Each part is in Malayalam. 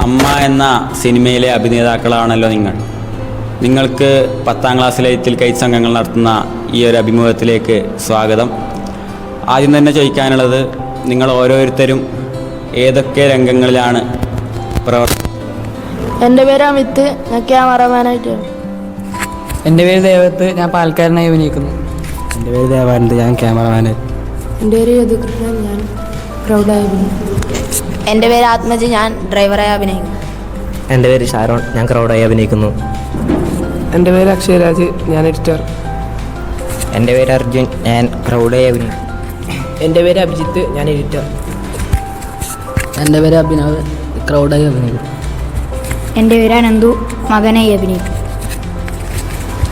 അമ്മ എന്ന സിനിമയിലെ അഭിനേതാക്കളാണല്ലോ നിങ്ങൾക്ക് 10ാം ക്ലാസ്സിലെ ലിറ്റിൽ കൈറ്റ്സ് അംഗങ്ങൾ നടത്തുന്ന ഈ ഒരു അഭിമുഖത്തിലേക്ക് സ്വാഗതം. ആദ്യം തന്നെ ചോദിക്കാനുള്ളത്, നിങ്ങൾ ഓരോരുത്തരും ഏതൊക്കെ രംഗങ്ങളിലാണ് എൻ്റെ പേര് അമിത്, ഞാൻ ക്യാമറമാനായിട്ടാണ്. എൻ്റെ പേര് ദേവത്ത്, ഞാൻ പാൽക്കാരനായി അഭിനയിക്കുന്നു. എൻ്റെ പേര് ദേവാനന്ദ്, ഞാൻ ക്യാമറമാനായി. എൻ്റെ പേര് യദുകൃഷ്ണൻ, ഞാൻ ക്രൗഡായി അഭിനയിക്കുന്നു. എൻ്റെ പേര് ആത്മജി, ഞാൻ ഡ്രൈവറായി അഭിനയിക്കുന്നു. എൻ്റെ പേര് ഷാരോൺ, ഞാൻ ക്രൗഡായി അഭിനയിക്കുന്നു. എൻ്റെ പേര് അക്ഷയരാജ്, ഞാൻ എഡിറ്റർ. എൻ്റെ പേര് അർജുൻ, ഞാൻ ക്രൗഡായി അഭിനയിക്കുന്നു. എൻ്റെ പേര് അഭിജിത്ത്, ഞാൻ എഡിറ്റർ. എൻ്റെ പേര് അഭിനവ്, ക്രൗഡായി അഭിനയിക്കുന്നു. എൻ്റെ പേര് അനന്തു, മകനായി അഭിനയിക്കുന്നു.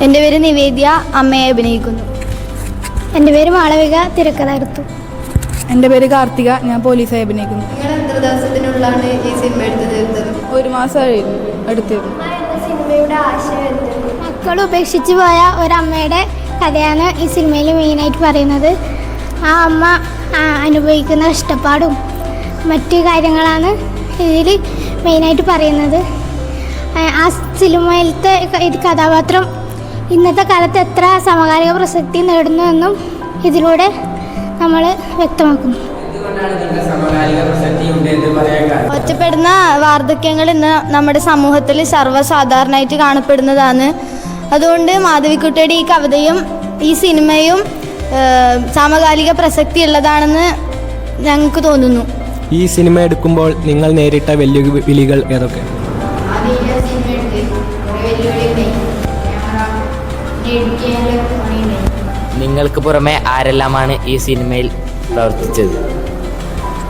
എൻ്റെ പേര് നിവേദ്യ, അമ്മയായി അഭിനയിക്കുന്നു. എൻ്റെ പേര് മാളവിക, തിരക്കഥ എടുത്തു. എൻ്റെ പേര് കാർത്തിക, ഞാൻ പോലീസായി അഭിനയിക്കുന്നു. നിങ്ങൾ എത്ര ദിവസത്തിനുള്ളിലാണ് ഈ സിനിമ എടുത്തത്? 1 മാസമായിരുന്നു എടുത്തത്. സിനിമയുടെ ആശയം മക്കൾ ഉപേക്ഷിച്ച് പോയ ഒരമ്മയുടെ കഥയാണ് ഈ സിനിമയിൽ മെയിനായിട്ട് പറയുന്നത്. ആ അമ്മ അനുഭവിക്കുന്ന കഷ്ടപ്പാടും മറ്റു കാര്യങ്ങളാണ് ഇതിൽ മെയിനായിട്ട് പറയുന്നത്. ആ സിനിമയിലത്തെ കഥാപാത്രം ഇന്നത്തെ കാലത്ത് എത്ര സമകാലിക പ്രസക്തി നേടുന്നുവെന്നും ഇതിലൂടെ നമ്മൾ വ്യക്തമാക്കുന്നു. ഒറ്റപ്പെടുന്ന വാർദ്ധക്യങ്ങൾ ഇന്ന് നമ്മുടെ സമൂഹത്തിൽ സർവ്വസാധാരണമായിട്ട് കാണപ്പെടുന്നതാണ്. അതുകൊണ്ട് മാധവിക്കുട്ടിയുടെ ഈ കവിതയും ഈ സിനിമയും സമകാലിക പ്രസക്തി ഉള്ളതാണെന്ന് ഞങ്ങൾക്ക് തോന്നുന്നു. ഈ സിനിമ എടുക്കുമ്പോൾ നിങ്ങൾ നേരിട്ട വെല്ലുവിളികൾ ഏതൊക്കെ? നിങ്ങൾക്ക് പുറമെ ആരെല്ലാമാണ് ഈ സിനിമയിൽ പ്രവർത്തിച്ചത്?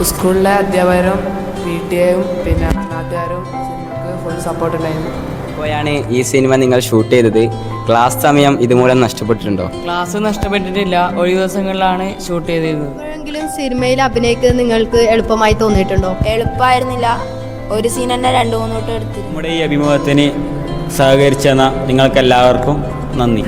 സ്കൂളിലെ അധ്യാപകരും PTA-യും പിന്നെ നാട്ടുകാരും സിനിമക്ക് ഫുൾ സപ്പോർട്ട് ഉണ്ടായിരുന്നു. എപ്പോഴാണ് ഈ സിനിമ നിങ്ങൾ ഷൂട്ട് ചെയ്തത്? ക്ലാസ് സമയം ഇതുമൂലം നഷ്ടപ്പെട്ടിട്ടുണ്ടോ? ക്ലാസ് നഷ്ടപ്പെട്ടിട്ടില്ല, ഒഴിവ് ദിവസങ്ങളിലാണ് ഷൂട്ട് ചെയ്തിരുന്നത്. എപ്പോഴെങ്കിലും സിനിമയിൽ അഭിനയിക്കുന്നത് നിങ്ങൾക്ക് എളുപ്പമായി തോന്നിയിട്ടുണ്ടോ? എളുപ്പമായിരുന്നില്ല, ഒരു സീൻ തന്നെ 2-3 വട്ടം എടുത്തു. നമ്മുടെ ഈ അഭിമുഖത്തിന് സഹകരിച്ചെന്ന നിങ്ങൾക്കെല്ലാവർക്കും നന്ദി.